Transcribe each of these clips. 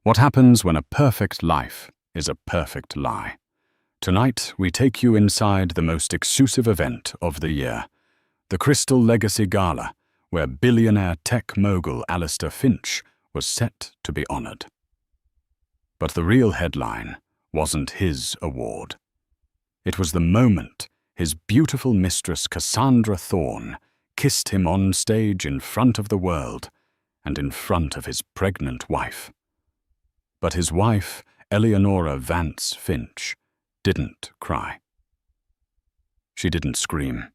What happens when a perfect life is a perfect lie? Tonight, we take you inside the most exclusive event of the year, the Crystal Legacy Gala, where billionaire tech mogul Alistair Finch was set to be honored. But the real headline wasn't his award. It was the moment his beautiful mistress Cassandra Thorne kissed him on stage in front of the world and in front of his pregnant wife. But his wife, Eleonora Vance Finch, didn't cry. She didn't scream.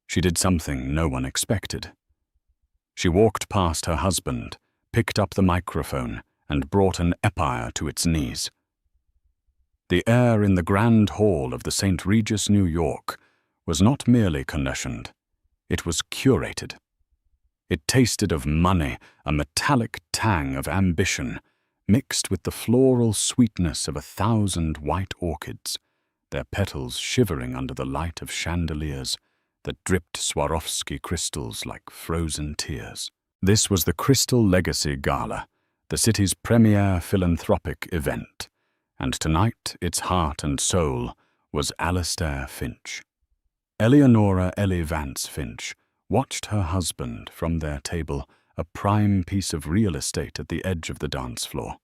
She did something no one expected. She walked past her husband, picked up the microphone, and brought an empire to its knees. The air in the grand hall of the St. Regis, New York, was not merely conditioned, it was curated. It tasted of money, a metallic tang of ambition, mixed with the floral sweetness of 1,000 white orchids, their petals shivering under the light of chandeliers that dripped Swarovski crystals like frozen tears. This was the Crystal Legacy Gala, the city's premier philanthropic event, and tonight its heart and soul was Alistair Finch. Eleonora Ellie Vance Finch watched her husband from their table, a prime piece of real estate at the edge of the dance floor.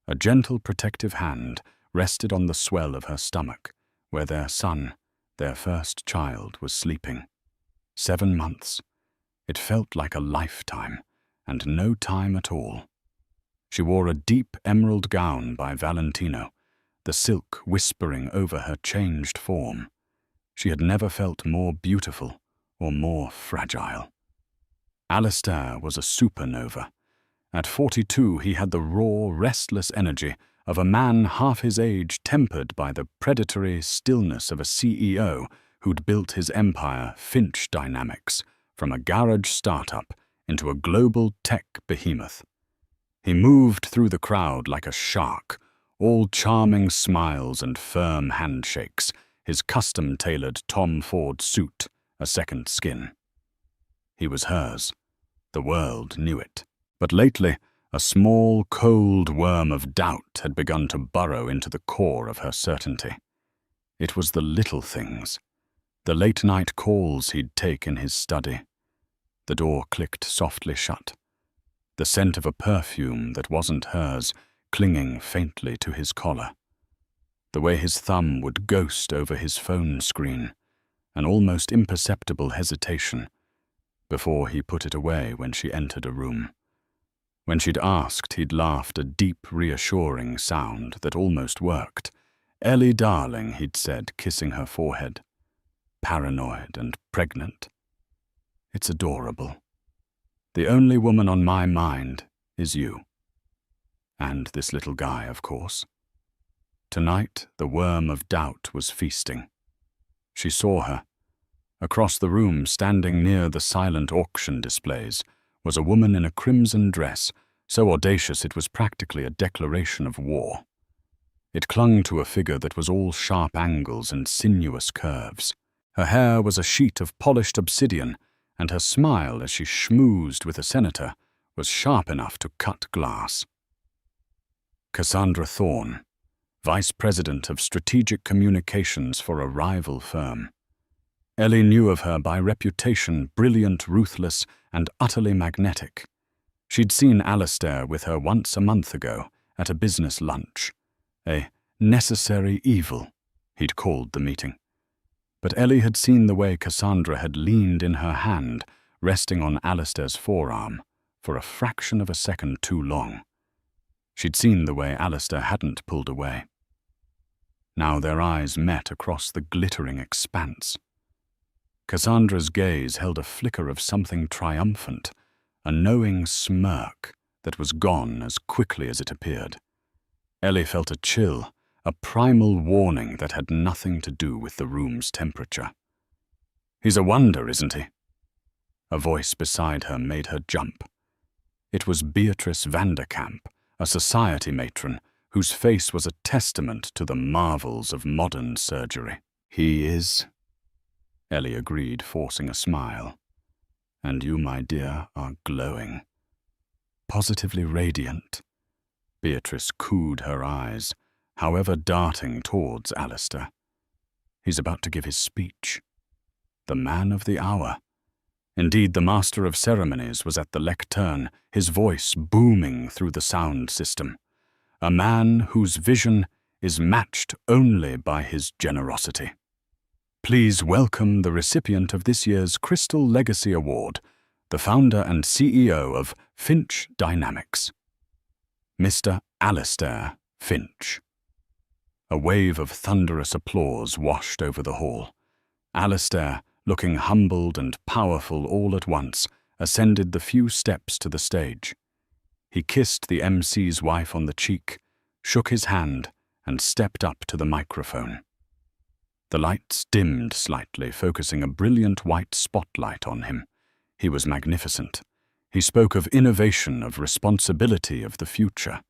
A gentle protective hand rested on the swell of her stomach, where their son, their first child, was sleeping. 7 months. It felt like a lifetime, and no time at all. She wore a deep emerald gown by Valentino, the silk whispering over her changed form. She had never felt more beautiful or more fragile. Alistair was a supernova. At 42, he had the raw, restless energy of a man half his age, tempered by the predatory stillness of a CEO who'd built his empire, Finch Dynamics, from a garage startup into a global tech behemoth. He moved through the crowd like a shark, all charming smiles and firm handshakes, his custom-tailored Tom Ford suit a second skin. He was hers. The world knew it. But lately, a small, cold worm of doubt had begun to burrow into the core of her certainty. It was the little things, the late-night calls he'd take in his study. The door clicked softly shut. The scent of a perfume that wasn't hers clinging faintly to his collar. The way his thumb would ghost over his phone screen, an almost imperceptible hesitation, before he put it away when she entered a room. When she'd asked, he'd laughed a deep, reassuring sound that almost worked. "Ellie, darling," he'd said, kissing her forehead. Paranoid and pregnant. "It's adorable. The only woman on my mind is you. And this little guy, of course." Tonight, the worm of doubt was feasting. She saw her. Across the room, standing near the silent auction displays, was a woman in a crimson dress, so audacious it was practically a declaration of war. It clung to a figure that was all sharp angles and sinuous curves. Her hair was a sheet of polished obsidian, and her smile as she schmoozed with a senator was sharp enough to cut glass. Cassandra Thorne, Vice President of Strategic Communications for a rival firm. Ellie knew of her by reputation, brilliant, ruthless, and utterly magnetic. She'd seen Alistair with her once a month ago at a business lunch. A necessary evil, he'd called the meeting. But Ellie had seen the way Cassandra had leaned in her hand, resting on Alistair's forearm, for a fraction of a second too long. She'd seen the way Alistair hadn't pulled away. Now their eyes met across the glittering expanse. Cassandra's gaze held a flicker of something triumphant, a knowing smirk that was gone as quickly as it appeared. Ellie felt a chill, a primal warning that had nothing to do with the room's temperature. "He's a wonder, isn't he?" A voice beside her made her jump. It was Beatrice Vanderkamp, a society matron whose face was a testament to the marvels of modern surgery. "He is," Ellie agreed, forcing a smile. "And you, my dear, are glowing. Positively radiant. Beatrice cooed her eyes, however darting towards Alistair. He's about to give his speech. The man of the hour. Indeed, the master of ceremonies was at the lectern, his voice booming through the sound system. A man whose vision is matched only by his generosity. Please welcome the recipient of this year's Crystal Legacy Award, the founder and CEO of Finch Dynamics, Mr. Alistair Finch. A wave of thunderous applause washed over the hall. Alistair, looking humbled and powerful all at once, ascended the few steps to the stage. He kissed the MC's wife on the cheek, shook his hand, and stepped up to the microphone. The lights dimmed slightly, focusing a brilliant white spotlight on him. He was magnificent. He spoke of innovation, of responsibility, of the future.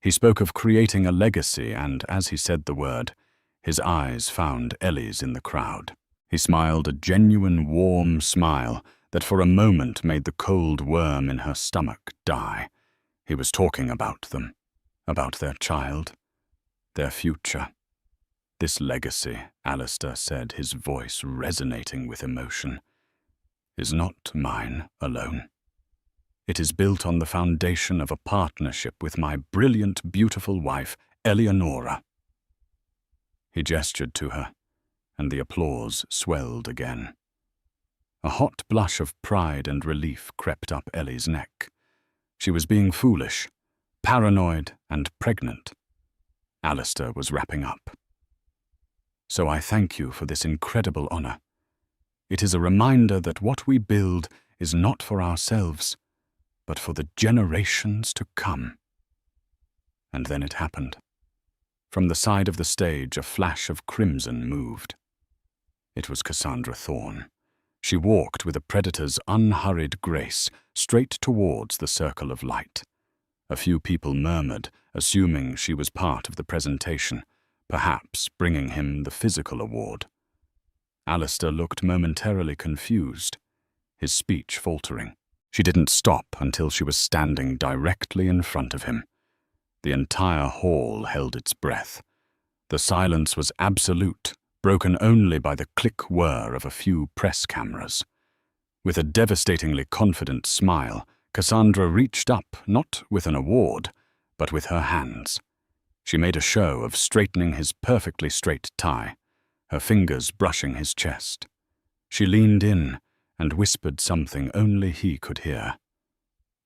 He spoke of creating a legacy, and as he said the word, his eyes found Ellie's in the crowd. He smiled a genuine, warm smile that for a moment made the cold worm in her stomach die. He was talking about them, about their child, their future. This legacy, Alistair said, his voice resonating with emotion, is not mine alone. It is built on the foundation of a partnership with my brilliant, beautiful wife, Eleonora. He gestured to her, and the applause swelled again. A hot blush of pride and relief crept up Ellie's neck. She was being foolish, paranoid, and pregnant. Alistair was wrapping up. So I thank you for this incredible honor. It is a reminder that what we build is not for ourselves, but for the generations to come. And then it happened. From the side of the stage, a flash of crimson moved. It was Cassandra Thorne. She walked with a predator's unhurried grace straight towards the circle of light. A few people murmured, assuming she was part of the presentation, perhaps bringing him the physical award. Alistair looked momentarily confused, his speech faltering. She didn't stop until she was standing directly in front of him. The entire hall held its breath. The silence was absolute, broken only by the click-whir of a few press cameras. With a devastatingly confident smile, Cassandra reached up, not with an award, but with her hands. She made a show of straightening his perfectly straight tie, her fingers brushing his chest. She leaned in and whispered something only he could hear.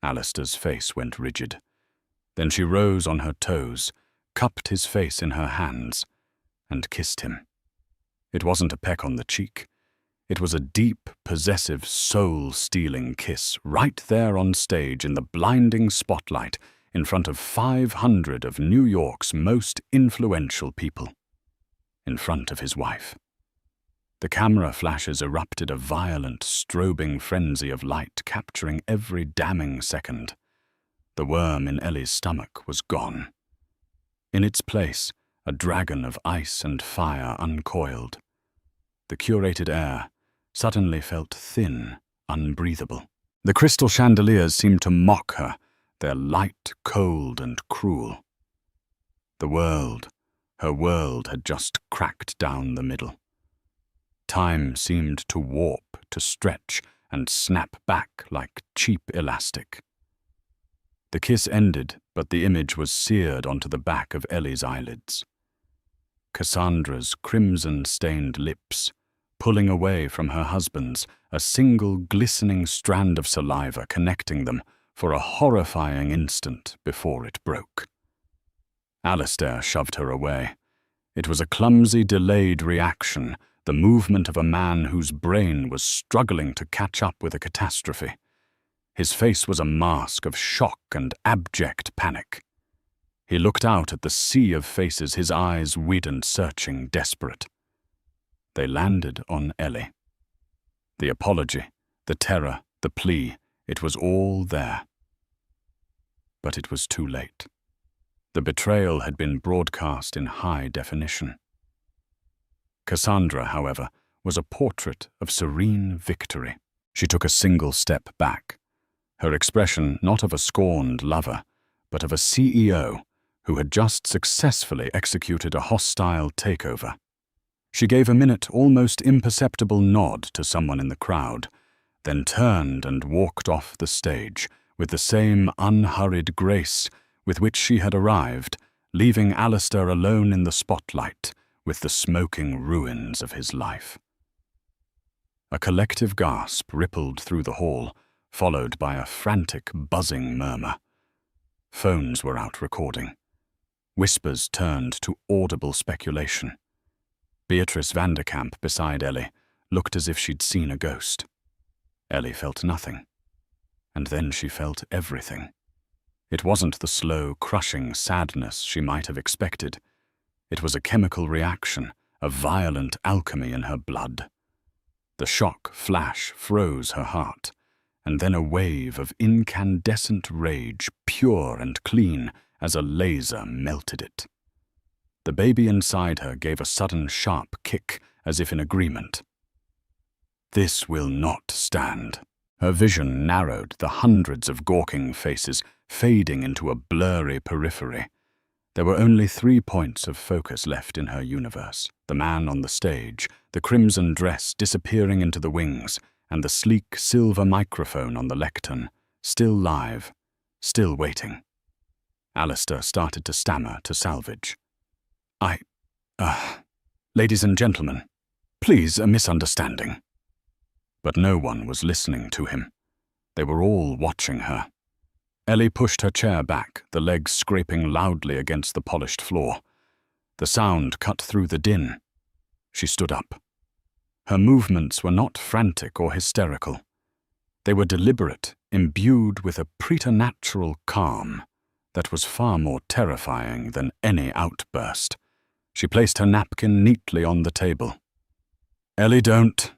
Alistair's face went rigid. Then she rose on her toes, cupped his face in her hands, and kissed him. It wasn't a peck on the cheek. It was a deep, possessive, soul-stealing kiss right there on stage in the blinding spotlight in front of 500 of New York's most influential people. In front of his wife. The camera flashes erupted a violent, strobing frenzy of light, capturing every damning second. The worm in Ellie's stomach was gone. In its place, a dragon of ice and fire uncoiled. The curated air suddenly felt thin, unbreathable. The crystal chandeliers seemed to mock her, their light, cold, and cruel. The world, her world, had just cracked down the middle. Time seemed to warp, to stretch, and snap back like cheap elastic. The kiss ended, but the image was seared onto the back of Ellie's eyelids. Cassandra's crimson-stained lips, pulling away from her husband's, a single glistening strand of saliva connecting them for a horrifying instant before it broke. Alistair shoved her away. It was a clumsy, delayed reaction, the movement of a man whose brain was struggling to catch up with a catastrophe. His face was a mask of shock and abject panic. He looked out at the sea of faces, his eyes widened, searching, desperate. They landed on Ellie. The apology, the terror, the plea, it was all there. But it was too late. The betrayal had been broadcast in high definition. Cassandra, however, was a portrait of serene victory. She took a single step back, her expression not of a scorned lover, but of a CEO who had just successfully executed a hostile takeover. She gave a minute, almost imperceptible nod to someone in the crowd, then turned and walked off the stage with the same unhurried grace with which she had arrived, leaving Alistair alone in the spotlight with the smoking ruins of his life. A collective gasp rippled through the hall, followed by a frantic, buzzing murmur. Phones were out recording. Whispers turned to audible speculation. Beatrice Vanderkamp beside Ellie looked as if she'd seen a ghost. Ellie felt nothing. And then she felt everything. It wasn't the slow, crushing sadness she might have expected. It was a chemical reaction, a violent alchemy in her blood. The shock flash froze her heart, and then a wave of incandescent rage, pure and clean, as a laser melted it. The baby inside her gave a sudden sharp kick, as if in agreement. This will not stand. Her vision narrowed, the hundreds of gawking faces fading into a blurry periphery. There were only 3 points of focus left in her universe: the man on the stage, the crimson dress disappearing into the wings, and the sleek silver microphone on the lectern, still live, still waiting. Alistair started to stammer to salvage. Ladies and gentlemen, please, a misunderstanding. But no one was listening to him. They were all watching her. Ellie pushed her chair back, the legs scraping loudly against the polished floor. The sound cut through the din. She stood up. Her movements were not frantic or hysterical. They were deliberate, imbued with a preternatural calm that was far more terrifying than any outburst. She placed her napkin neatly on the table. "Ellie, don't."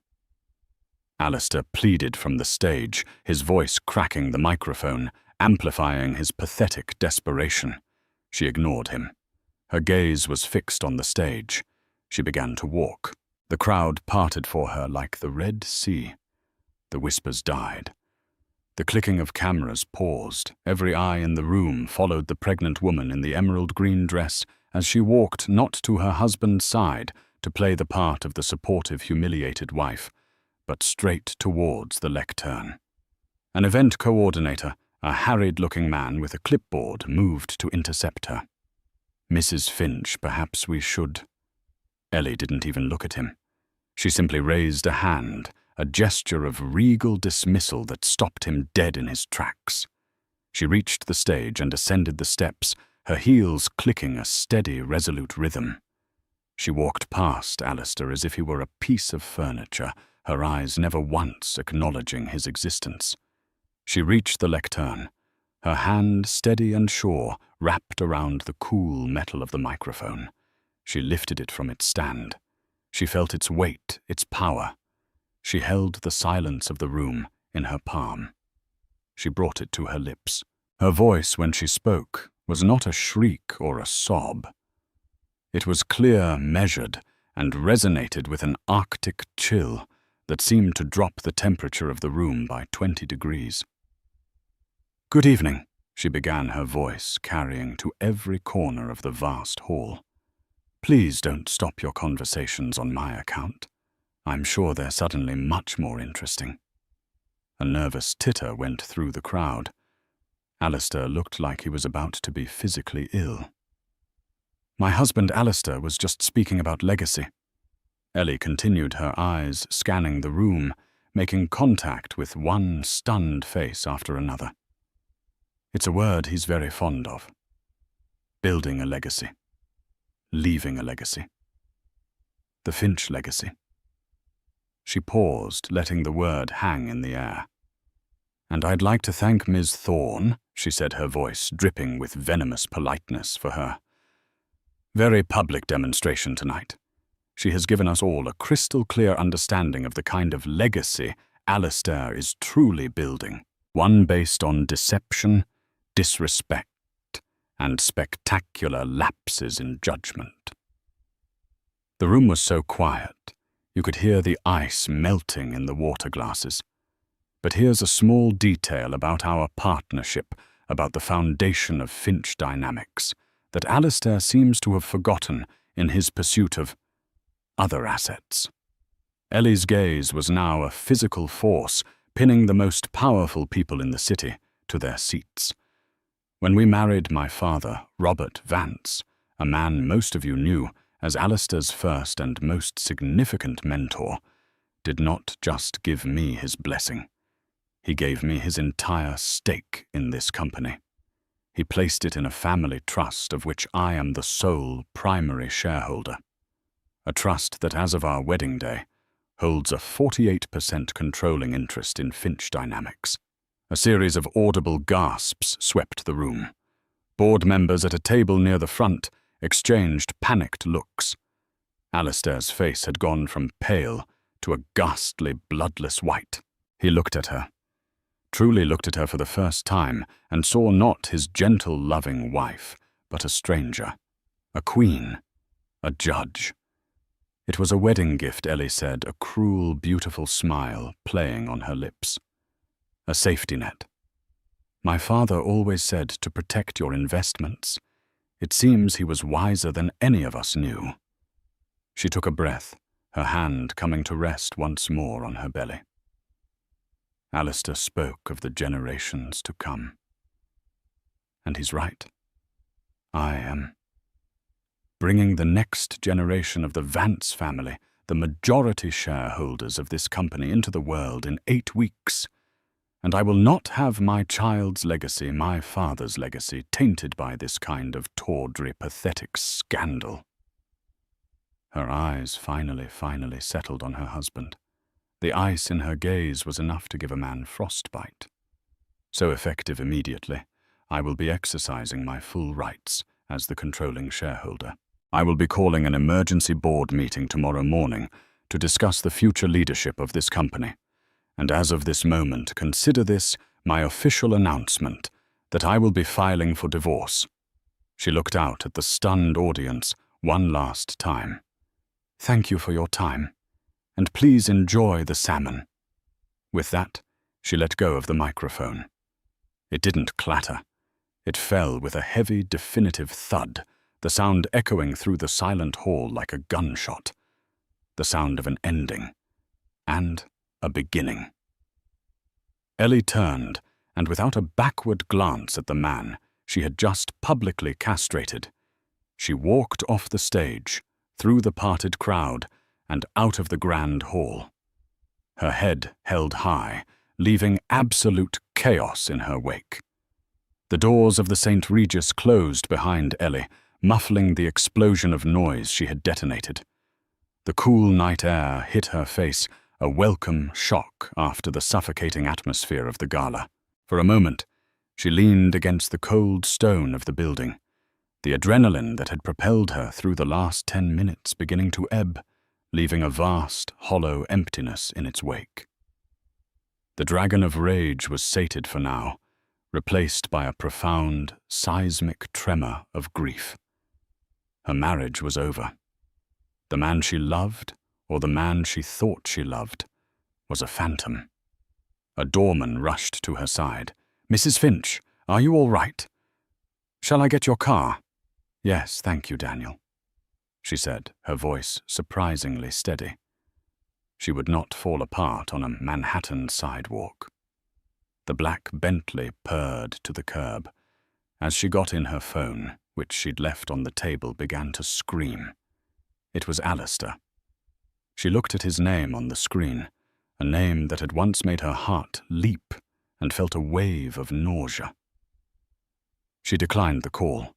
Alistair pleaded from the stage, his voice cracking the microphone, amplifying his pathetic desperation. She ignored him. Her gaze was fixed on the stage. She began to walk. The crowd parted for her like the Red Sea. The whispers died. The clicking of cameras paused. Every eye in the room followed the pregnant woman in the emerald green dress as she walked not to her husband's side to play the part of the supportive, humiliated wife, but straight towards the lectern. An event coordinator, a harried-looking man with a clipboard, moved to intercept her. "Mrs. Finch, perhaps we should—" Ellie didn't even look at him. She simply raised a hand, a gesture of regal dismissal that stopped him dead in his tracks. She reached the stage and ascended the steps, her heels clicking a steady, resolute rhythm. She walked past Alistair as if he were a piece of furniture, her eyes never once acknowledging his existence. She reached the lectern, her hand steady and sure, wrapped around the cool metal of the microphone. She lifted it from its stand. She felt its weight, its power. She held the silence of the room in her palm. She brought it to her lips. Her voice, when she spoke, was not a shriek or a sob. It was clear, measured, and resonated with an arctic chill that seemed to drop the temperature of the room by 20 degrees. "Good evening," she began, her voice carrying to every corner of the vast hall. "Please don't stop your conversations on my account. I'm sure they're suddenly much more interesting." A nervous titter went through the crowd. Alistair looked like he was about to be physically ill. "My husband Alistair was just speaking about legacy." Ellie continued, her eyes scanning the room, making contact with one stunned face after another. "It's a word he's very fond of. Building a legacy. Leaving a legacy. The Finch legacy." She paused, letting the word hang in the air. "And I'd like to thank Ms. Thorne," she said, her voice dripping with venomous politeness, for her very public demonstration tonight. She has given us all a crystal-clear understanding of the kind of legacy Alistair is truly building, one based on deception, disrespect, and spectacular lapses in judgment. The room was so quiet, you could hear the ice melting in the water glasses. But here's a small detail about our partnership, about the foundation of Finch dynamics, that Alistair seems to have forgotten in his pursuit of other assets. Ellie's gaze was now a physical force, pinning the most powerful people in the city to their seats. When we married my father, Robert Vance, a man most of you knew as Alistair's first and most significant mentor, did not just give me his blessing. He gave me his entire stake in this company. He placed it in a family trust of which I am the sole primary shareholder. A trust that, as of our wedding day, holds a 48% controlling interest in Finch Dynamics. A series of audible gasps swept the room. Board members at a table near the front exchanged panicked looks. Alistair's face had gone from pale to a ghastly, bloodless white. He looked at her, truly looked at her for the first time, and saw not his gentle, loving wife, but a stranger, a queen, a judge. It was a wedding gift, Ellie said, a cruel, beautiful smile playing on her lips. A safety net. My father always said to protect your investments. It seems he was wiser than any of us knew. She took a breath, her hand coming to rest once more on her belly. Alistair spoke of the generations to come. And he's right. I am bringing the next generation of the Vance family, the majority shareholders of this company, into the world in 8 weeks. And I will not have my child's legacy, my father's legacy, tainted by this kind of tawdry, pathetic scandal. Her eyes finally settled on her husband. The ice in her gaze was enough to give a man frostbite. So effective immediately, I will be exercising my full rights as the controlling shareholder. I will be calling an emergency board meeting tomorrow morning to discuss the future leadership of this company. And as of this moment, consider this my official announcement that I will be filing for divorce. She looked out at the stunned audience one last time. Thank you for your time, and please enjoy the salmon. With that, she let go of the microphone. It didn't clatter. It fell with a heavy, definitive thud, the sound echoing through the silent hall like a gunshot. The sound of an ending. And a beginning. Ellie turned, and without a backward glance at the man she had just publicly castrated, she walked off the stage, through the parted crowd, and out of the grand hall. Her head held high, leaving absolute chaos in her wake. The doors of the St. Regis closed behind Ellie, muffling the explosion of noise she had detonated. The cool night air hit her face, a welcome shock after the suffocating atmosphere of the gala. For a moment, she leaned against the cold stone of the building, the adrenaline that had propelled her through the last 10 minutes beginning to ebb, leaving a vast, hollow emptiness in its wake. The dragon of rage was sated for now, replaced by a profound, seismic tremor of grief. Her marriage was over. The man she loved, or the man she thought she loved, was a phantom. A doorman rushed to her side. "Mrs. Finch, are you all right? Shall I get your car?" "Yes, thank you, Daniel," she said, her voice surprisingly steady. She would not fall apart on a Manhattan sidewalk. The black Bentley purred to the curb. As she got in her phone, which she'd left on the table, began to scream. It was Alistair. She looked at his name on the screen, a name that had once made her heart leap, and felt a wave of nausea. She declined the call.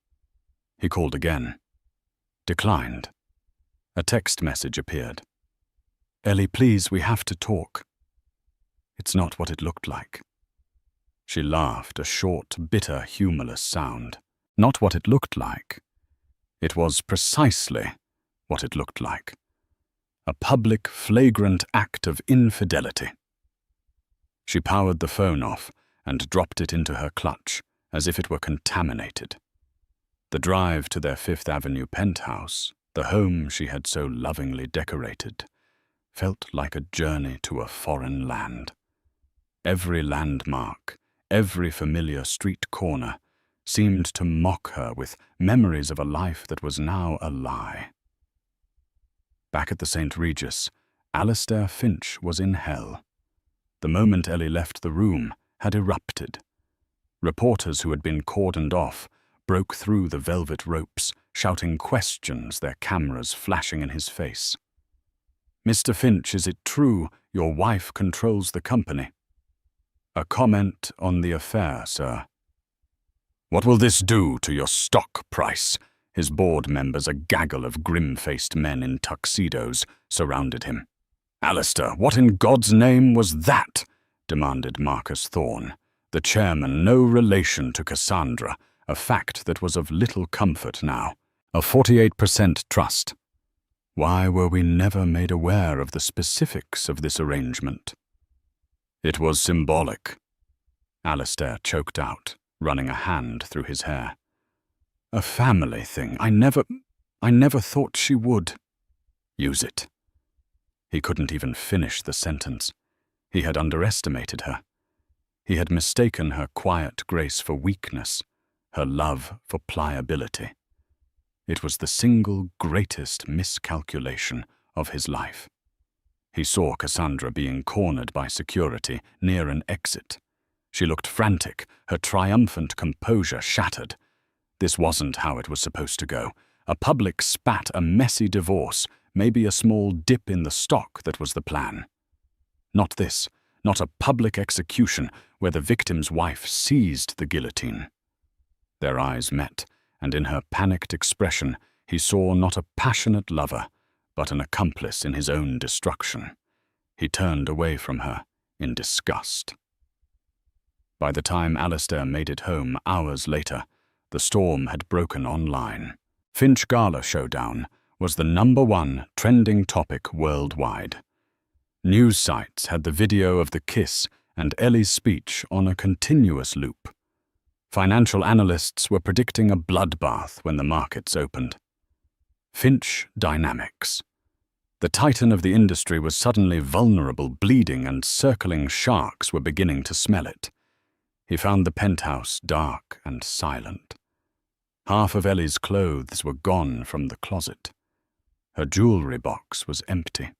He called again. Declined. A text message appeared. "Ellie, please, we have to talk." It's not what it looked like. She laughed, a short, bitter, humorless sound. Not what it looked like. It was precisely what it looked like. A public, flagrant act of infidelity. She powered the phone off and dropped it into her clutch, as if it were contaminated. The drive to their Fifth Avenue penthouse, the home she had so lovingly decorated, felt like a journey to a foreign land. Every landmark, every familiar street corner, seemed to mock her with memories of a life that was now a lie. Back at the St. Regis, Alistair Finch was in hell. The moment Ellie left the room had erupted. Reporters who had been cordoned off broke through the velvet ropes, shouting questions, their cameras flashing in his face. "Mr. Finch, is it true your wife controls the company?" "A comment on the affair, sir." "What will this do to your stock price?" His board members, a gaggle of grim-faced men in tuxedos, surrounded him. "Alistair, what in God's name was that?" demanded Marcus Thorne, the chairman no relation to Cassandra, a fact that was of little comfort now. A 48% trust. Why were we never made aware of the specifics of this arrangement? "It was symbolic," Alistair choked out, running a hand through his hair. "A family thing. I never thought she would." "Use it." He couldn't even finish the sentence. He had underestimated her. He had mistaken her quiet grace for weakness, her love for pliability. It was the single greatest miscalculation of his life. He saw Cassandra being cornered by security near an exit. She looked frantic, her triumphant composure shattered. This wasn't how it was supposed to go. A public spat, a messy divorce, maybe a small dip in the stock that was the plan. Not this, not a public execution where the victim's wife seized the guillotine. Their eyes met, and in her panicked expression he saw not a passionate lover, but an accomplice in his own destruction. He turned away from her in disgust. By the time Alistair made it home hours later, the storm had broken online. Finch Gala Showdown was the #1 trending topic worldwide. News sites had the video of the kiss and Ellie's speech on a continuous loop. Financial analysts were predicting a bloodbath when the markets opened. Finch Dynamics. The titan of the industry was suddenly vulnerable, bleeding, and circling sharks were beginning to smell it. He found the penthouse dark and silent. Half of Ellie's clothes were gone from the closet. Her jewelry box was empty.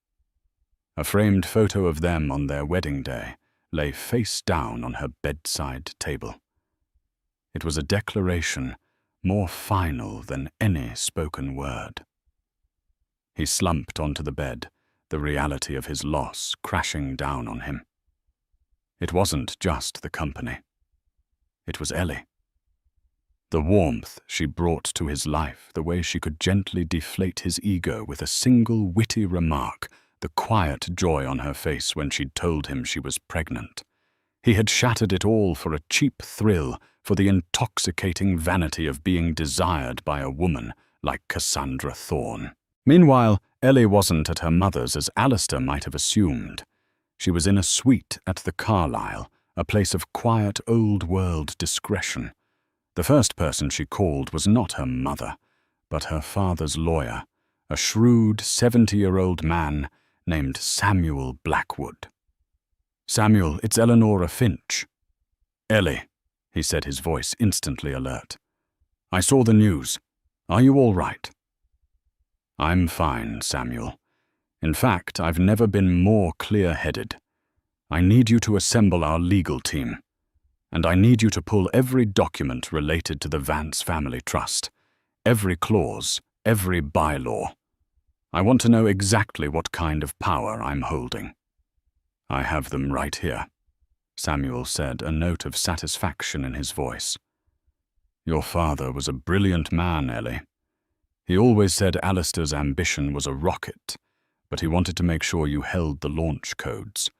A framed photo of them on their wedding day lay face down on her bedside table. It was a declaration more final than any spoken word. He slumped onto the bed, the reality of his loss crashing down on him. It wasn't just the company. It was Ellie. The warmth she brought to his life, the way she could gently deflate his ego with a single witty remark, the quiet joy on her face when she'd told him she was pregnant. He had shattered it all for a cheap thrill, for the intoxicating vanity of being desired by a woman like Cassandra Thorne. Meanwhile, Ellie wasn't at her mother's as Alistair might have assumed. She was in a suite at the Carlisle, a place of quiet old-world discretion. The first person she called was not her mother, but her father's lawyer, a shrewd 70-year-old man named Samuel Blackwood. "Samuel, it's Eleanora Finch." "Ellie," he said, his voice instantly alert. "I saw the news. Are you all right?" "I'm fine, Samuel. In fact, I've never been more clear-headed. I need you to assemble our legal team, and I need you to pull every document related to the Vance Family Trust, every clause, every bylaw. I want to know exactly what kind of power I'm holding." "I have them right here," Samuel said, a note of satisfaction in his voice. "Your father was a brilliant man, Ellie. He always said Alistair's ambition was a rocket, but he wanted to make sure you held the launch codes.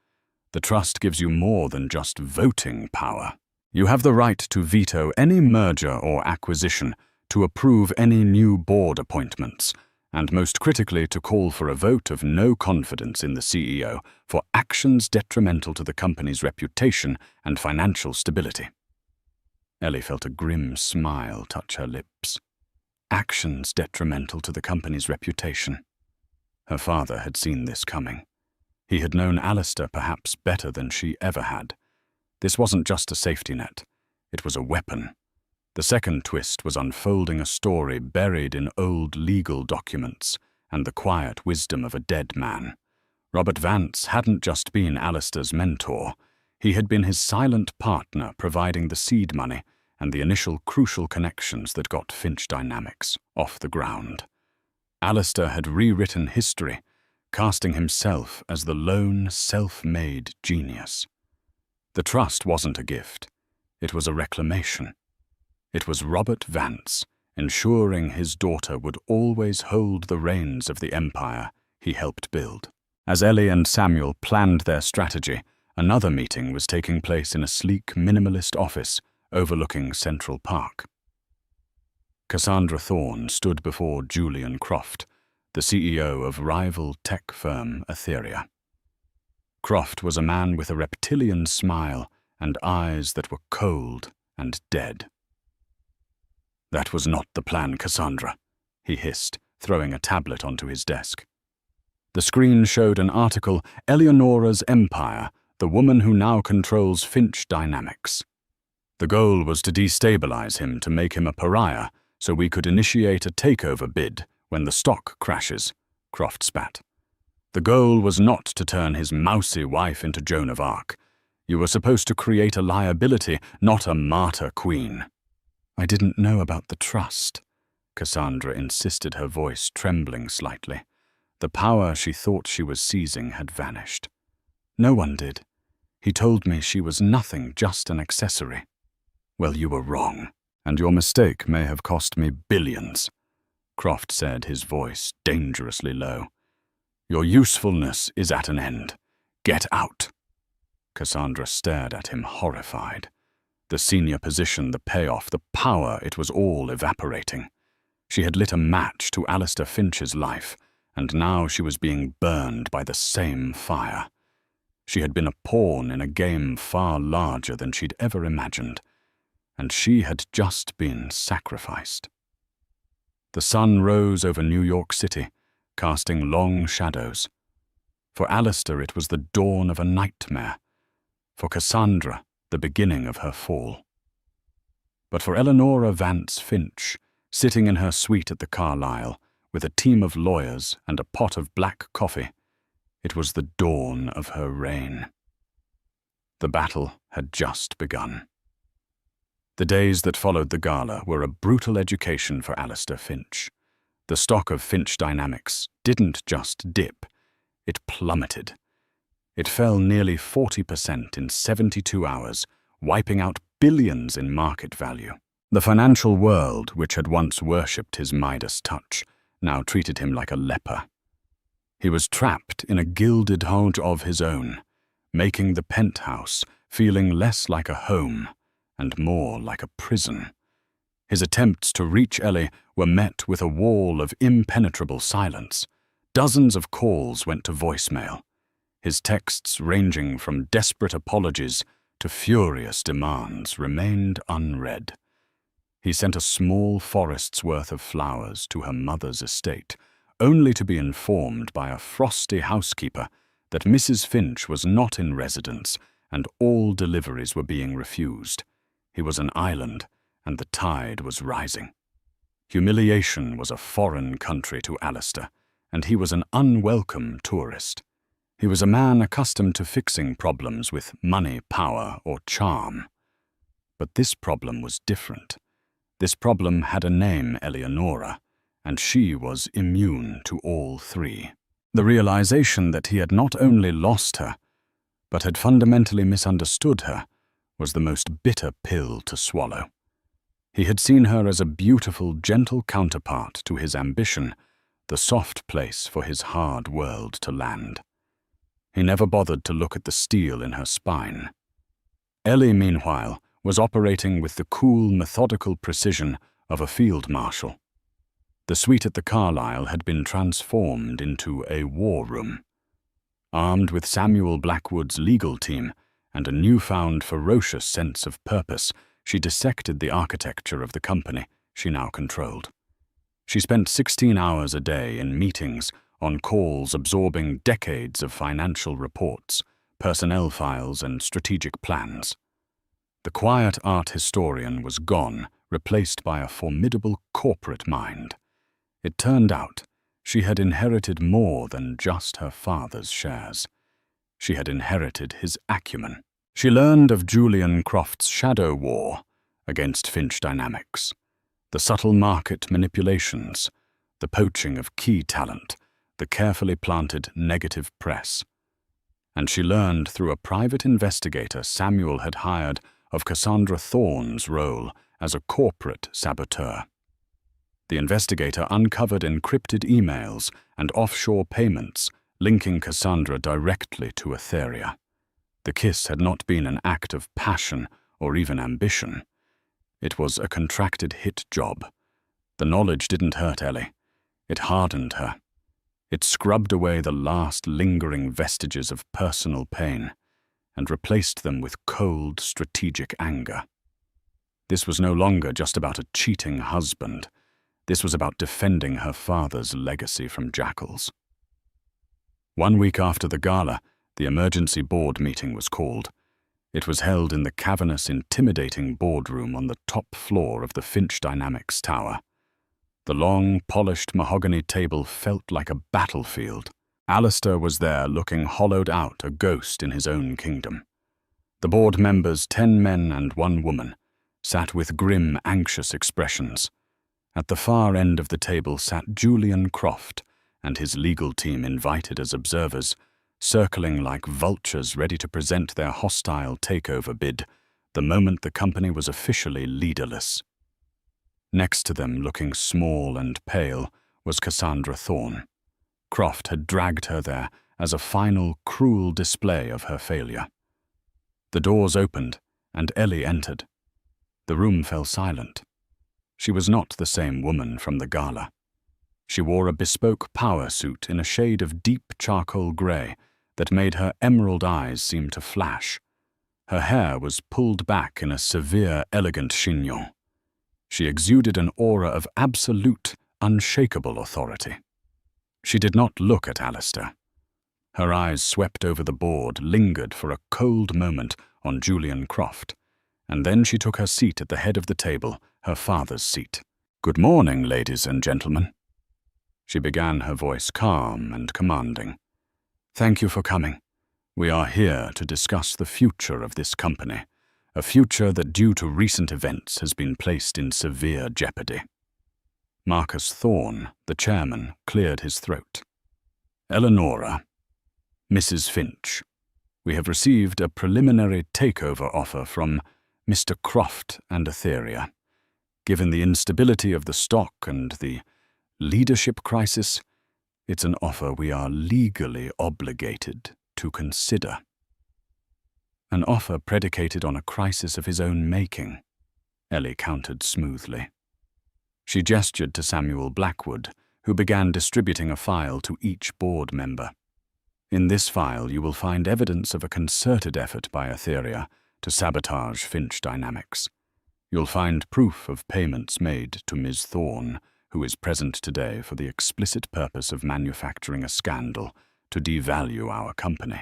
The trust gives you more than just voting power. You have the right to veto any merger or acquisition, to approve any new board appointments, and most critically to call for a vote of no confidence in the CEO for actions detrimental to the company's reputation and financial stability." Ellie felt a grim smile touch her lips. Actions detrimental to the company's reputation. Her father had seen this coming. He had known Alistair perhaps better than she ever had. This wasn't just a safety net. It was a weapon. The second twist was unfolding a story buried in old legal documents and the quiet wisdom of a dead man. Robert Vance hadn't just been Alistair's mentor. He had been his silent partner, providing the seed money and the initial crucial connections that got Finch Dynamics off the ground. Alistair had rewritten history, casting himself as the lone, self-made genius. The trust wasn't a gift. It was a reclamation. It was Robert Vance ensuring his daughter would always hold the reins of the empire he helped build. As Ellie and Samuel planned their strategy, another meeting was taking place in a sleek, minimalist office overlooking Central Park. Cassandra Thorne stood before Julian Croft, the CEO of rival tech firm Etheria. Croft was a man with a reptilian smile and eyes that were cold and dead. "That was not the plan, Cassandra," he hissed, throwing a tablet onto his desk. The screen showed an article, "Eleonora's Empire, the woman who now controls Finch Dynamics." The goal was to destabilize him, to make him a pariah, so we could initiate a takeover bid when the stock crashes, Croft spat. The goal was not to turn his mousy wife into Joan of Arc. You were supposed to create a liability, not a martyr queen. "I didn't know about the trust," Cassandra insisted, her voice trembling slightly. The power she thought she was seizing had vanished. "No one did. He told me she was nothing, just an accessory." "Well, you were wrong, and your mistake may have cost me billions," Croft said, his voice dangerously low. "Your usefulness is at an end. Get out." Cassandra stared at him, horrified. The senior position, the payoff, the power, it was all evaporating. She had lit a match to Alistair Finch's life, and now she was being burned by the same fire. She had been a pawn in a game far larger than she'd ever imagined, and she had just been sacrificed. The sun rose over New York City, casting long shadows. For Alistair, it was the dawn of a nightmare. For Cassandra, the beginning of her fall. But for Eleanora Vance Finch, sitting in her suite at the Carlyle, with a team of lawyers and a pot of black coffee, it was the dawn of her reign. The battle had just begun. The days that followed the gala were a brutal education for Alistair Finch. The stock of Finch Dynamics didn't just dip, it plummeted. It fell nearly 40% in 72 hours, wiping out billions in market value. The financial world, which had once worshipped his Midas touch, now treated him like a leper. He was trapped in a gilded haunt of his own, making the penthouse feeling less like a home and more like a prison. His attempts to reach Ellie were met with a wall of impenetrable silence. Dozens of calls went to voicemail, his texts, ranging from desperate apologies to furious demands, remained unread. He sent a small forest's worth of flowers to her mother's estate, only to be informed by a frosty housekeeper that Mrs. Finch was not in residence and all deliveries were being refused. He was an island, and the tide was rising. Humiliation was a foreign country to Alistair, and he was an unwelcome tourist. He was a man accustomed to fixing problems with money, power, or charm. But this problem was different. This problem had a name, Eleonora, and she was immune to all three. The realization that he had not only lost her, but had fundamentally misunderstood her, was the most bitter pill to swallow. He had seen her as a beautiful, gentle counterpart to his ambition, the soft place for his hard world to land. He never bothered to look at the steel in her spine. Ellie, meanwhile, was operating with the cool, methodical precision of a field marshal. The suite at the Carlyle had been transformed into a war room. Armed with Samuel Blackwood's legal team and a newfound ferocious sense of purpose, she dissected the architecture of the company she now controlled. She spent 16 hours a day in meetings, on calls, absorbing decades of financial reports, personnel files, and strategic plans. The quiet art historian was gone, replaced by a formidable corporate mind. It turned out she had inherited more than just her father's shares. She had inherited his acumen. She learned of Julian Croft's shadow war against Finch Dynamics, the subtle market manipulations, the poaching of key talent, the carefully planted negative press. And she learned through a private investigator Samuel had hired of Cassandra Thorne's role as a corporate saboteur. The investigator uncovered encrypted emails and offshore payments linking Cassandra directly to Etheria. The kiss had not been an act of passion or even ambition. It was a contracted hit job. The knowledge didn't hurt Ellie. It hardened her. It scrubbed away the last lingering vestiges of personal pain and replaced them with cold, strategic anger. This was no longer just about a cheating husband. This was about defending her father's legacy from jackals. 1 week after the gala, the emergency board meeting was called. It was held in the cavernous, intimidating boardroom on the top floor of the Finch Dynamics Tower. The long, polished mahogany table felt like a battlefield. Alistair was there looking hollowed out, a ghost in his own kingdom. The board members, 10 men and 1 woman, sat with grim, anxious expressions. At the far end of the table sat Julian Croft and his legal team invited as observers, circling like vultures ready to present their hostile takeover bid the moment the company was officially leaderless. Next to them, looking small and pale, was Cassandra Thorne. Croft had dragged her there as a final, cruel display of her failure. The doors opened, and Ellie entered. The room fell silent. She was not the same woman from the gala. She wore a bespoke power suit in a shade of deep charcoal grey that made her emerald eyes seem to flash. Her hair was pulled back in a severe, elegant chignon. She exuded an aura of absolute, unshakable authority. She did not look at Alistair. Her eyes swept over the board, lingered for a cold moment on Julian Croft, and then she took her seat at the head of the table, her father's seat. "Good morning, ladies and gentlemen." She began, her voice calm and commanding. "Thank you for coming. We are here to discuss the future of this company, a future that, due to recent events, has been placed in severe jeopardy." Marcus Thorne, the chairman, cleared his throat. "Eleonora, Mrs. Finch, we have received a preliminary takeover offer from Mr. Croft and Etheria. Given the instability of the stock and the leadership crisis, it's an offer we are legally obligated to consider." An offer predicated on a crisis of his own making, Ellie countered smoothly. She gestured to Samuel Blackwood, who began distributing a file to each board member. "In this file you will find evidence of a concerted effort by Etheria to sabotage Finch Dynamics. You'll find proof of payments made to Ms. Thorne, who is present today for the explicit purpose of manufacturing a scandal to devalue our company."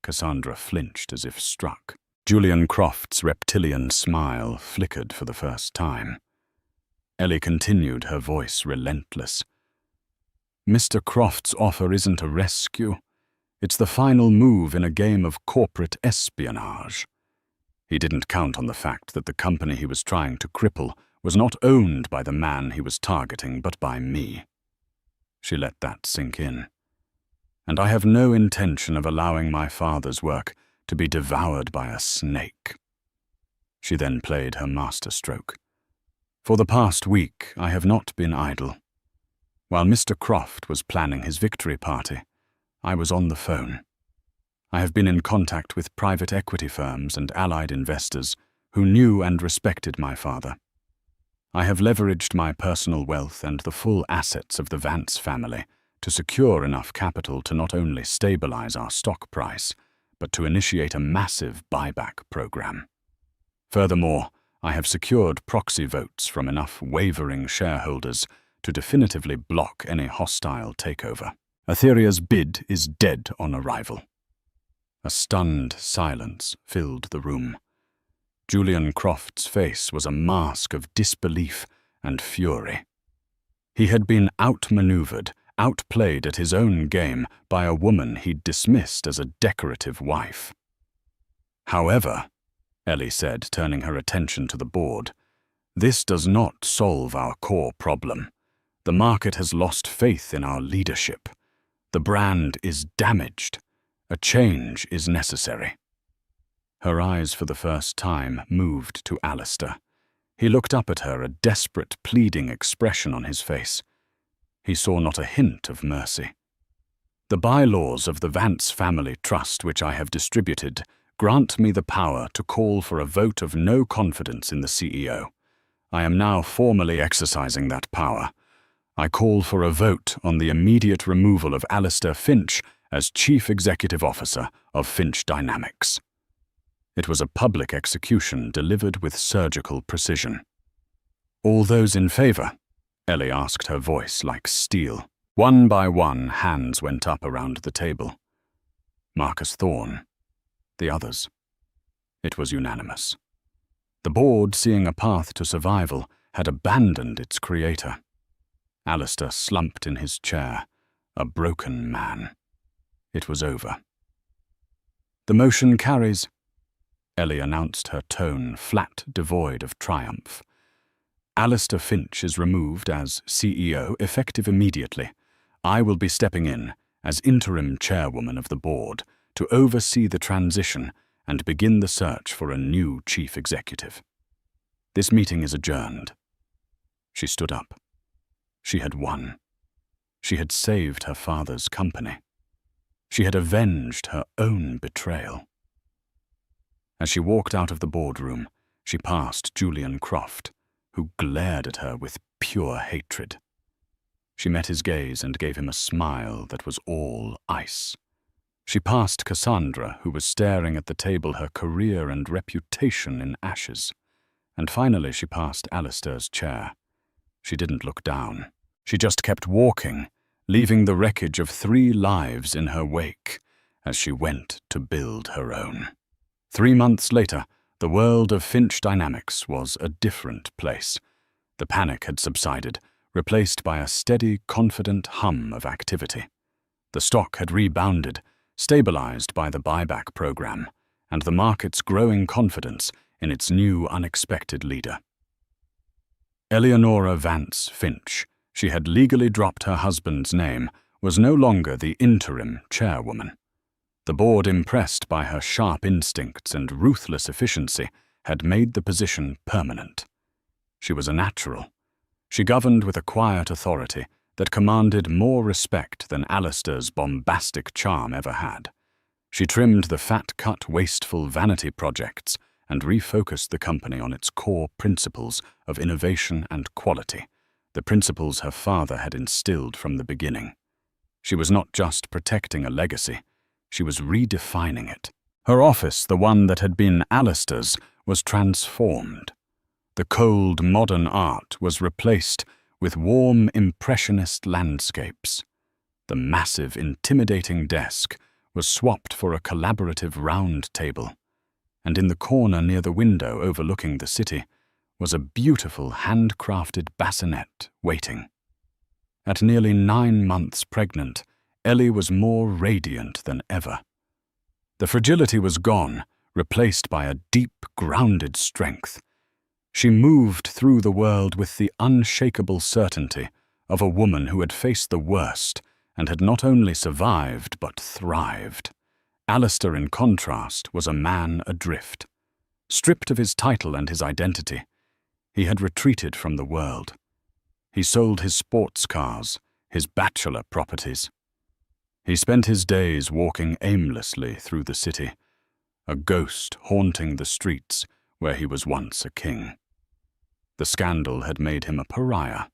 Cassandra flinched as if struck. Julian Croft's reptilian smile flickered for the first time. Ellie continued, her voice relentless. "Mr. Croft's offer isn't a rescue. It's the final move in a game of corporate espionage. He didn't count on the fact that the company he was trying to cripple was not owned by the man he was targeting, but by me." She let that sink in. "And I have no intention of allowing my father's work to be devoured by a snake." She then played her masterstroke. "For the past week, I have not been idle. While Mr. Croft was planning his victory party, I was on the phone. I have been in contact with private equity firms and allied investors who knew and respected my father. I have leveraged my personal wealth and the full assets of the Vance family to secure enough capital to not only stabilize our stock price, but to initiate a massive buyback program. Furthermore, I have secured proxy votes from enough wavering shareholders to definitively block any hostile takeover. Etheria's bid is dead on arrival." A stunned silence filled the room. Julian Croft's face was a mask of disbelief and fury. He had been outmaneuvered, outplayed at his own game by a woman he'd dismissed as a decorative wife. "However," Ellie said, turning her attention to the board, "this does not solve our core problem. The market has lost faith in our leadership. The brand is damaged. A change is necessary." Her eyes for the first time moved to Alistair. He looked up at her, a desperate, pleading expression on his face. He saw not a hint of mercy. "The bylaws of the Vance Family Trust, which I have distributed, grant me the power to call for a vote of no confidence in the CEO. I am now formally exercising that power. I call for a vote on the immediate removal of Alistair Finch as Chief Executive Officer of Finch Dynamics." It was a public execution delivered with surgical precision. "All those in favor?" Ellie asked, her voice like steel. One by one, hands went up around the table. Marcus Thorne. The others. It was unanimous. The board, seeing a path to survival, had abandoned its creator. Alistair slumped in his chair, a broken man. It was over. "The motion carries," Ellie announced, her tone flat, devoid of triumph. "Alistair Finch is removed as CEO, effective immediately. I will be stepping in as interim chairwoman of the board to oversee the transition and begin the search for a new chief executive. This meeting is adjourned." She stood up. She had won. She had saved her father's company. She had avenged her own betrayal. As she walked out of the boardroom, she passed Julian Croft, who glared at her with pure hatred. She met his gaze and gave him a smile that was all ice. She passed Cassandra, who was staring at the table, her career and reputation in ashes. And finally she passed Alistair's chair. She didn't look down. She just kept walking, leaving the wreckage of 3 lives in her wake as she went to build her own. 3 months later, the world of Finch Dynamics was a different place. The panic had subsided, replaced by a steady, confident hum of activity. The stock had rebounded, stabilized by the buyback program, and the market's growing confidence in its new, unexpected leader. Eleonora Vance Finch, she had legally dropped her husband's name, was no longer the interim chairwoman. The board, impressed by her sharp instincts and ruthless efficiency, had made the position permanent. She was a natural. She governed with a quiet authority that commanded more respect than Alistair's bombastic charm ever had. She trimmed the fat-cut, wasteful vanity projects and refocused the company on its core principles of innovation and quality, the principles her father had instilled from the beginning. She was not just protecting a legacy, she was redefining it. Her office, the one that had been Alistair's, was transformed. The cold, modern art was replaced with warm, impressionist landscapes. The massive, intimidating desk was swapped for a collaborative round table, and in the corner near the window overlooking the city was a beautiful handcrafted bassinet waiting. At nearly 9 months pregnant, Ellie was more radiant than ever. The fragility was gone, replaced by a deep, grounded strength. She moved through the world with the unshakable certainty of a woman who had faced the worst and had not only survived but thrived. Alistair, in contrast, was a man adrift. Stripped of his title and his identity, he had retreated from the world. He sold his sports cars, his bachelor properties. He spent his days walking aimlessly through the city, a ghost haunting the streets where he was once a king. The scandal had made him a pariah.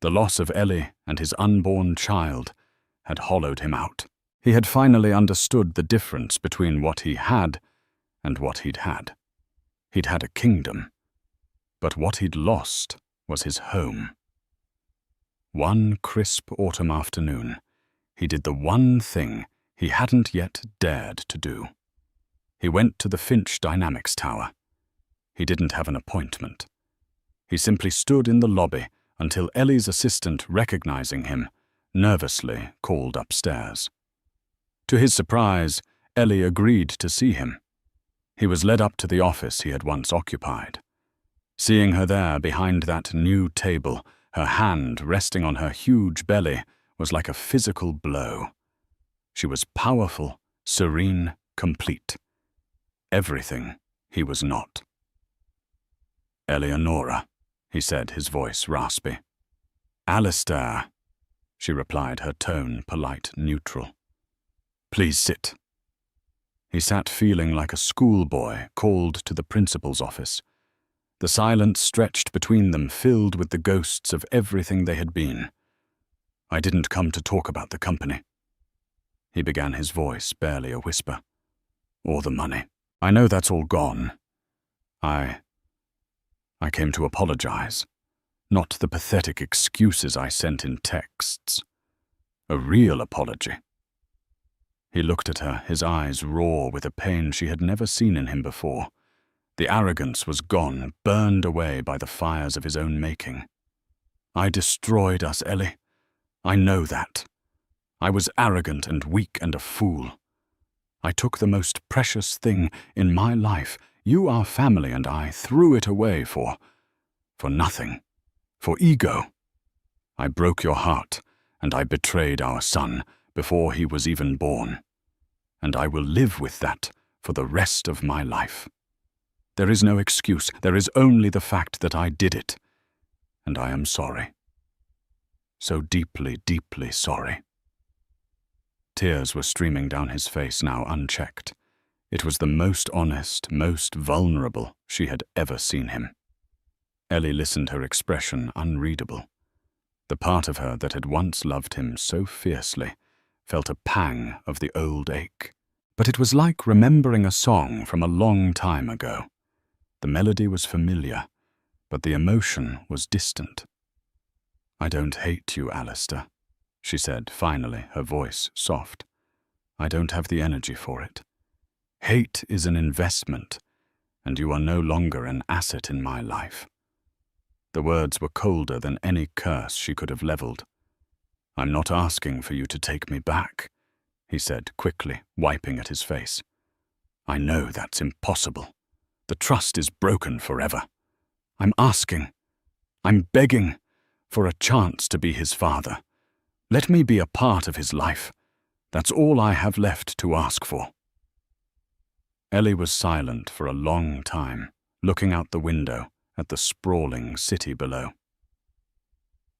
The loss of Ellie and his unborn child had hollowed him out. He had finally understood the difference between what he had and what he'd had. He'd had a kingdom, but what he'd lost was his home. One crisp autumn afternoon, he did the one thing he hadn't yet dared to do. He went to the Finch Dynamics Tower. He didn't have an appointment. He simply stood in the lobby until Ellie's assistant, recognizing him, nervously called upstairs. To his surprise, Ellie agreed to see him. He was led up to the office he had once occupied. Seeing her there behind that new table, her hand resting on her huge belly, was like a physical blow. She was powerful, serene, complete. Everything he was not. "Eleonora," he said, his voice raspy. "Alistair," she replied, her tone polite, neutral. "Please sit." He sat feeling like a schoolboy called to the principal's office. The silence stretched between them, filled with the ghosts of everything they had been. "I didn't come to talk about the company." He began, his voice barely a whisper. "Or the money. I know that's all gone. I came to apologize. Not the pathetic excuses I sent in texts. A real apology." He looked at her, his eyes raw with a pain she had never seen in him before. The arrogance was gone, burned away by the fires of his own making. "I destroyed us, Ellie. I know that. I was arrogant and weak and a fool. I took the most precious thing in my life, you, our family, and I threw it away for nothing, for ego. I broke your heart, and I betrayed our son before he was even born. And I will live with that for the rest of my life. There is no excuse, there is only the fact that I did it. And I am sorry. So deeply, deeply sorry." Tears were streaming down his face, now unchecked. It was the most honest, most vulnerable she had ever seen him. Ellie listened, her expression unreadable. The part of her that had once loved him so fiercely felt a pang of the old ache. But it was like remembering a song from a long time ago. The melody was familiar, but the emotion was distant. "I don't hate you, Alistair," she said finally, her voice soft. "I don't have the energy for it. Hate is an investment, and you are no longer an asset in my life." The words were colder than any curse she could have leveled. "I'm not asking for you to take me back," he said quickly, wiping at his face. "I know that's impossible. The trust is broken forever. I'm begging for a chance to be his father. Let me be a part of his life. That's all I have left to ask for." Ellie was silent for a long time, looking out the window at the sprawling city below.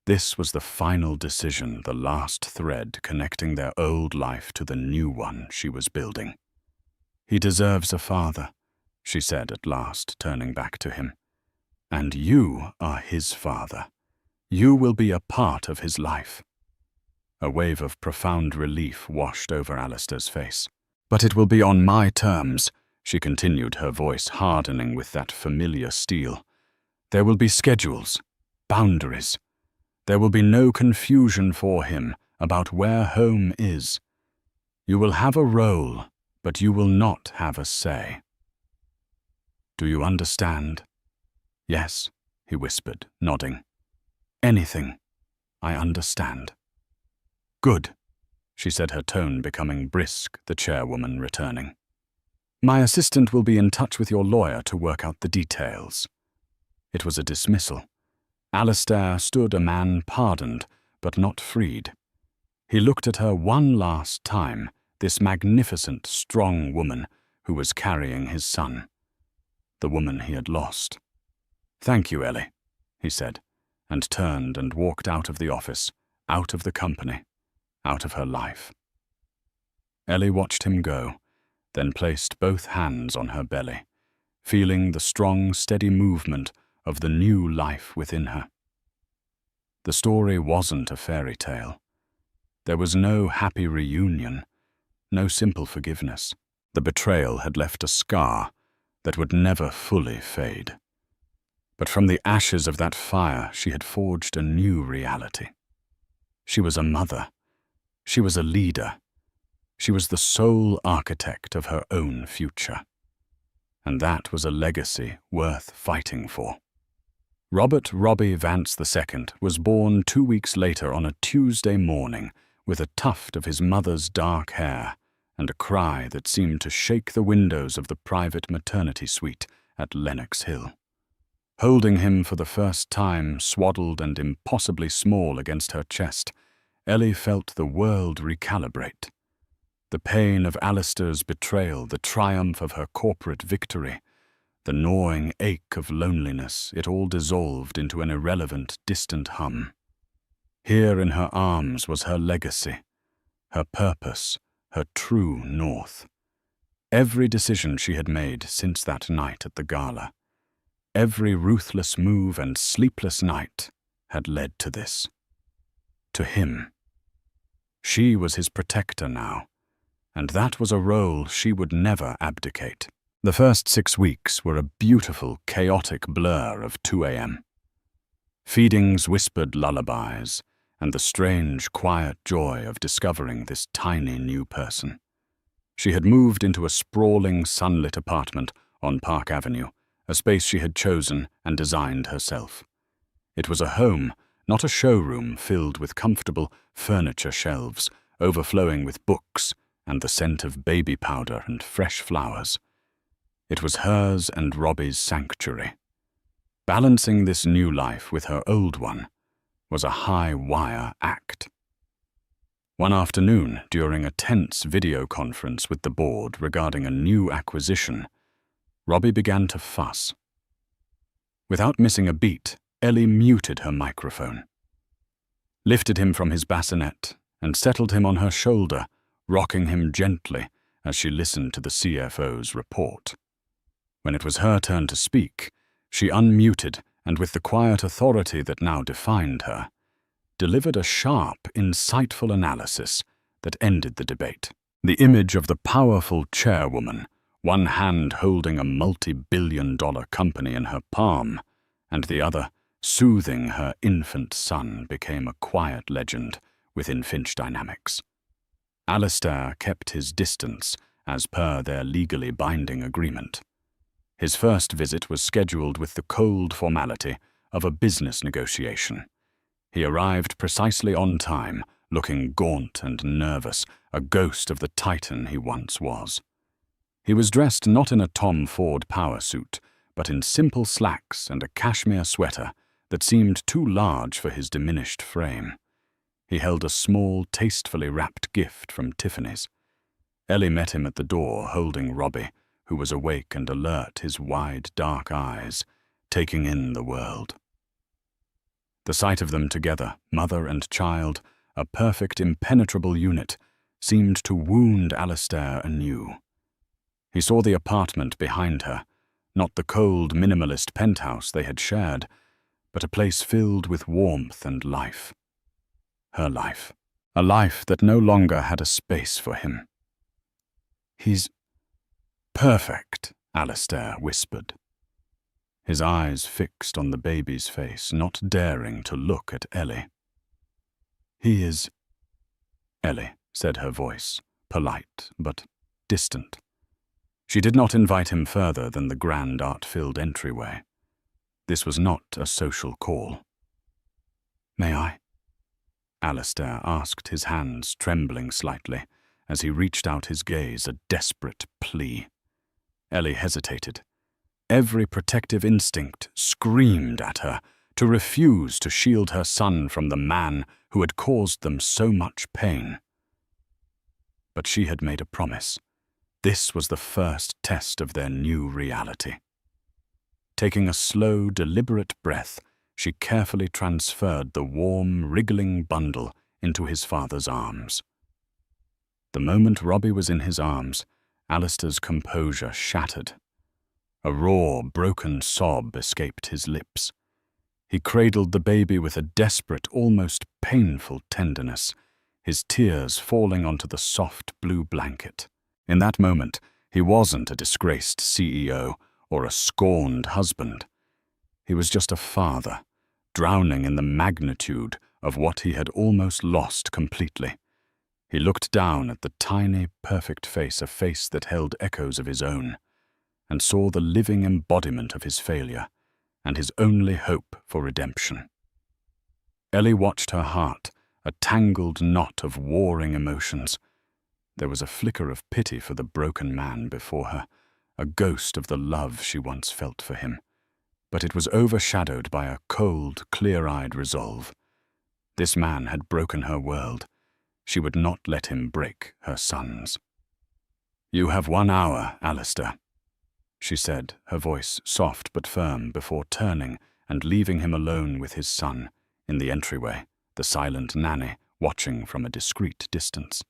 This was the final decision, the last thread connecting their old life to the new one she was building. "He deserves a father," she said at last, turning back to him. "And you are his father. You will be a part of his life." A wave of profound relief washed over Alistair's face. "But it will be on my terms," she continued, her voice hardening with that familiar steel. "There will be schedules, boundaries. There will be no confusion for him about where home is. You will have a role, but you will not have a say. Do you understand?" "Yes," he whispered, nodding. "Anything. I understand." "Good," she said, her tone becoming brisk, the chairwoman returning. "My assistant will be in touch with your lawyer to work out the details." It was a dismissal. Alistair stood a man pardoned, but not freed. He looked at her one last time, this magnificent, strong woman who was carrying his son. The woman he had lost. "Thank you, Ellie," he said, and turned and walked out of the office, out of the company, out of her life. Ellie watched him go, then placed both hands on her belly, feeling the strong, steady movement of the new life within her. The story wasn't a fairy tale. There was no happy reunion, no simple forgiveness. The betrayal had left a scar that would never fully fade. But from the ashes of that fire, she had forged a new reality. She was a mother. She was a leader. She was the sole architect of her own future. and that was a legacy worth fighting for. Robert Robbie Vance II was born 2 weeks later on a Tuesday morning with a tuft of his mother's dark hair and a cry that seemed to shake the windows of the private maternity suite at Lenox Hill. Holding him for the first time, swaddled and impossibly small against her chest, Ellie felt the world recalibrate. The pain of Alistair's betrayal, the triumph of her corporate victory, the gnawing ache of loneliness, it all dissolved into an irrelevant, distant hum. Here in her arms was her legacy, her purpose, her true north. Every decision she had made since that night at the gala, every ruthless move and sleepless night had led to this. To him. She was his protector now, and that was a role she would never abdicate. The first 6 weeks were a beautiful, chaotic blur of 2 a.m. Feedings whispered lullabies, and the strange, quiet joy of discovering this tiny new person. She had moved into a sprawling, sunlit apartment on Park Avenue, a space she had chosen and designed herself. It was a home, not a showroom filled with comfortable furniture shelves, overflowing with books and the scent of baby powder and fresh flowers. It was hers and Robbie's sanctuary. Balancing this new life with her old one was a high-wire act. One afternoon, during a tense video conference with the board regarding a new acquisition, Robbie began to fuss. Without missing a beat, Ellie muted her microphone, lifted him from his bassinet, and settled him on her shoulder, rocking him gently as she listened to the CFO's report. When it was her turn to speak, she unmuted and, with the quiet authority that now defined her, delivered a sharp, insightful analysis that ended the debate. The image of the powerful chairwoman, one hand holding a multi-billion-dollar company in her palm, and the other soothing her infant son, became a quiet legend within Finch Dynamics. Alistair kept his distance as per their legally binding agreement. His first visit was scheduled with the cold formality of a business negotiation. He arrived precisely on time, looking gaunt and nervous, a ghost of the titan he once was. He was dressed not in a Tom Ford power suit, but in simple slacks and a cashmere sweater that seemed too large for his diminished frame. He held a small, tastefully wrapped gift from Tiffany's. Ellie met him at the door, holding Robbie, who was awake and alert, his wide, dark eyes taking in the world. The sight of them together, mother and child, a perfect, impenetrable unit, seemed to wound Alistair anew. He saw the apartment behind her, not the cold, minimalist penthouse they had shared, but a place filled with warmth and life. Her life. A life that no longer had a space for him. "He's perfect," Alistair whispered, his eyes fixed on the baby's face, not daring to look at Ellie. "He is—" Ellie said, her voice, polite but distant. She did not invite him further than the grand art-filled entryway. This was not a social call. "May I?" Alistair asked, his hands trembling slightly as he reached out his gaze, a desperate plea. Ellie hesitated. Every protective instinct screamed at her to refuse to shield her son from the man who had caused them so much pain. But she had made a promise. This was the first test of their new reality. Taking a slow, deliberate breath, she carefully transferred the warm, wriggling bundle into his father's arms. The moment Robbie was in his arms, Alistair's composure shattered. A raw, broken sob escaped his lips. He cradled the baby with a desperate, almost painful tenderness, his tears falling onto the soft blue blanket. In that moment, he wasn't a disgraced CEO or a scorned husband. He was just a father, drowning in the magnitude of what he had almost lost completely. He looked down at the tiny, perfect face, a face that held echoes of his own. and saw the living embodiment of his failure and his only hope for redemption. Ellie watched her heart, a tangled knot of warring emotions. There was a flicker of pity for the broken man before her, a ghost of the love she once felt for him. But it was overshadowed by a cold, clear-eyed resolve. This man had broken her world. She would not let him break her son's. "You have 1 hour, Alistair," she said, her voice soft but firm, before turning and leaving him alone with his son in the entryway, the silent nanny watching from a discreet distance.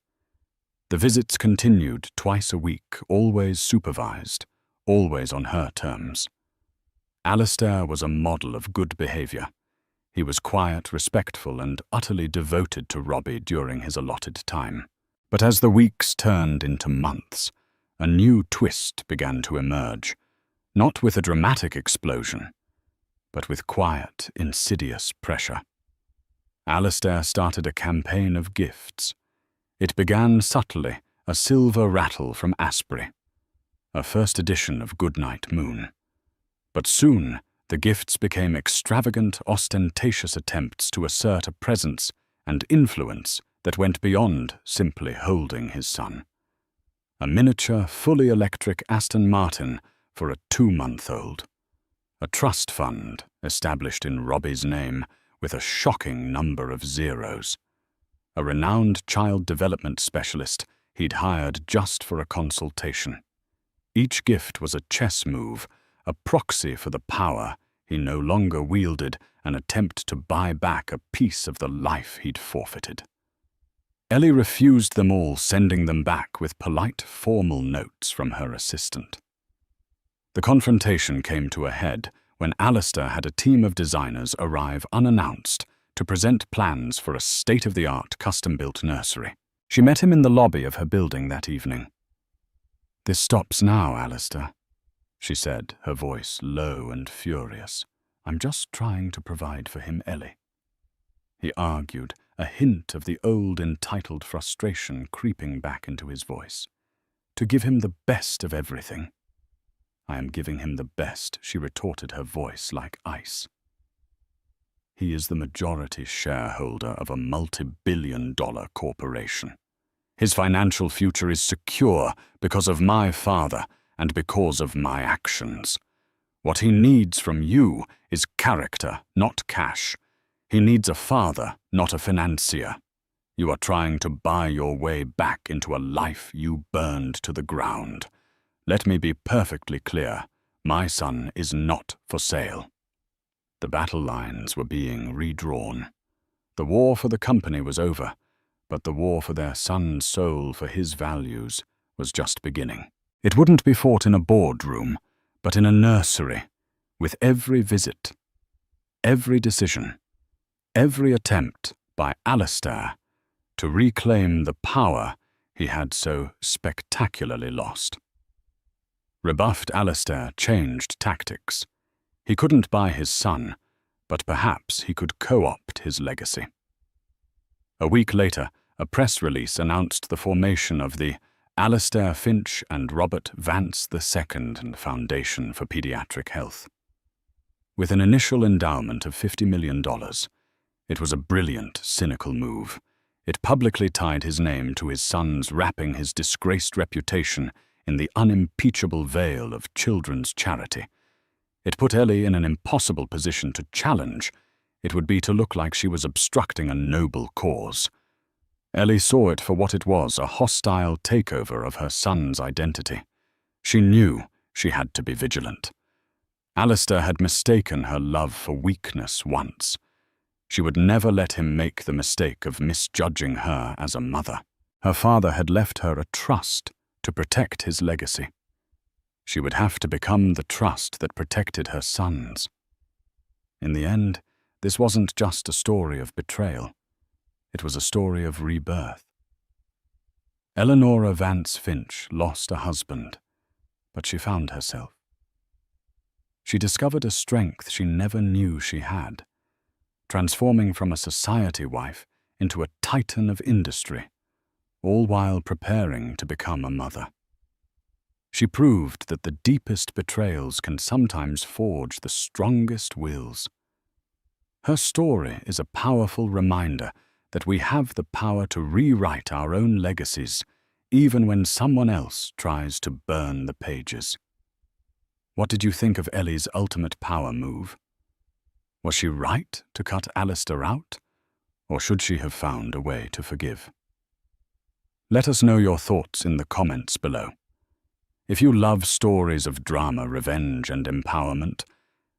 The visits continued twice a week, always supervised, always on her terms. Alistair was a model of good behavior. He was quiet, respectful, and utterly devoted to Robbie during his allotted time. But as the weeks turned into months, a new twist began to emerge, not with a dramatic explosion, but with quiet, insidious pressure. Alistair started a campaign of gifts. It began subtly, a silver rattle from Asprey, a first edition of Goodnight Moon. But soon, the gifts became extravagant, ostentatious attempts to assert a presence and influence that went beyond simply holding his son. A miniature, fully electric Aston Martin for a 2-month-old. A trust fund established in Robbie's name with a shocking number of zeros. A renowned child development specialist he'd hired just for a consultation. Each gift was a chess move, a proxy for the power he no longer wielded, an attempt to buy back a piece of the life he'd forfeited. Ellie refused them all, sending them back with polite, formal notes from her assistant. The confrontation came to a head when Alistair had a team of designers arrive unannounced to present plans for a state-of-the-art custom-built nursery. She met him in the lobby of her building that evening. "This stops now, Alistair," she said, her voice low and furious. "I'm just trying to provide for him, Ellie." He argued, a hint of the old entitled frustration creeping back into his voice. "To give him the best of everything." "I am giving him the best," she retorted, her voice like ice. "He is the majority shareholder of a multi-billion-dollar corporation. His financial future is secure because of my father and because of my actions. What he needs from you is character, not cash. He needs a father, not a financier. You are trying to buy your way back into a life you burned to the ground. Let me be perfectly clear. My son is not for sale." The battle lines were being redrawn. The war for the company was over, but the war for their son's soul, for his values, was just beginning. It wouldn't be fought in a boardroom, but in a nursery, with every visit, every decision, every attempt by Alistair to reclaim the power he had so spectacularly lost. Rebuffed Alistair changed tactics. He couldn't buy his son, but perhaps he could co-opt his legacy. A week later, a press release announced the formation of the Alistair Finch and Robert Vance II Foundation for Pediatric Health. With an initial endowment of $50 million, it was a brilliant, cynical move. It publicly tied his name to his son's, wrapping his disgraced reputation in the unimpeachable veil of children's charity. It put Ellie in an impossible position to challenge. It would be to look like she was obstructing a noble cause. Ellie saw it for what it was, a hostile takeover of her son's identity. She knew she had to be vigilant. Alistair had mistaken her love for weakness once. She would never let him make the mistake of misjudging her as a mother. Her father had left her a trust to protect his legacy. She would have to become the trust that protected her sons. In the end, this wasn't just a story of betrayal. It was a story of rebirth. Eleanora Vance Finch lost a husband, but she found herself. She discovered a strength she never knew she had, transforming from a society wife into a titan of industry, all while preparing to become a mother. She proved that the deepest betrayals can sometimes forge the strongest wills. Her story is a powerful reminder that we have the power to rewrite our own legacies, even when someone else tries to burn the pages. What did you think of Ellie's ultimate power move? Was she right to cut Alistair out, or should she have found a way to forgive? Let us know your thoughts in the comments below. If you love stories of drama, revenge, and empowerment,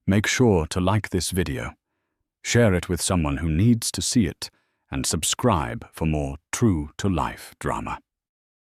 make sure to like this video, share it with someone who needs to see it, and subscribe for more true-to-life drama.